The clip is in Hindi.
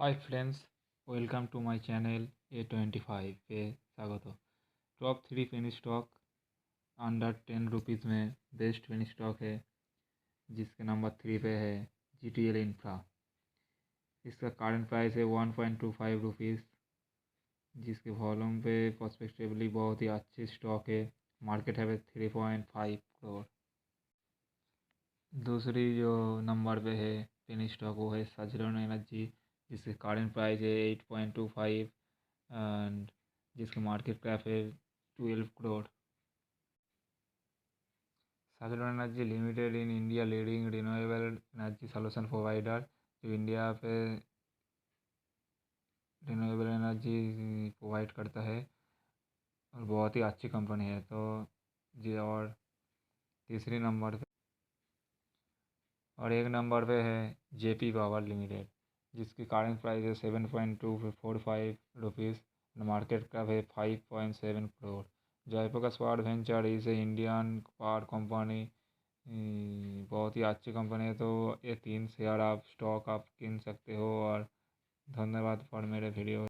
Hi friends, welcome to my channel A25 पे स्वागत हो। Top 3 penny stock under 10 rupees में बेस्ट पेनी स्टॉक है, जिसके नंबर 3 पे है GTL इंफ्रा। इसका करंट प्राइस है 1.25 रुपीज़, जिसके वॉल्यूम पे पर्सपेक्टिवली बहुत ही अच्छी स्टॉक है। मार्केट है 3.5 करोड़। दूसरी जो नंबर पे है पेनी स्टॉक वो है सजरन एनर्जी, जिसके करंट प्राइस है 8.25 एंड जिसकी मार्केट कैप है 12 करोड़। सजरन energy limited in India leading renewable energy solution provider, जो इंडिया पे रिन्यूएबल एनर्जी प्रोवाइड करता है और बहुत ही अच्छी कंपनी है। तो जी, और तीसरी नंबर पे और एक नंबर पे है JP पावर लिमिटेड, जिसकी करंट प्राइस है 7.245 रुपीज़, मार्केट कैप है 5.7 करोड़। जयप्रकाश पावर वेंचर इस इंडियन पावर कंपनी, बहुत ही अच्छी कंपनी है। तो ये 3 शेयर आप स्टॉक आप किन सकते हो। और धन्यवाद फॉर मेरे वीडियो।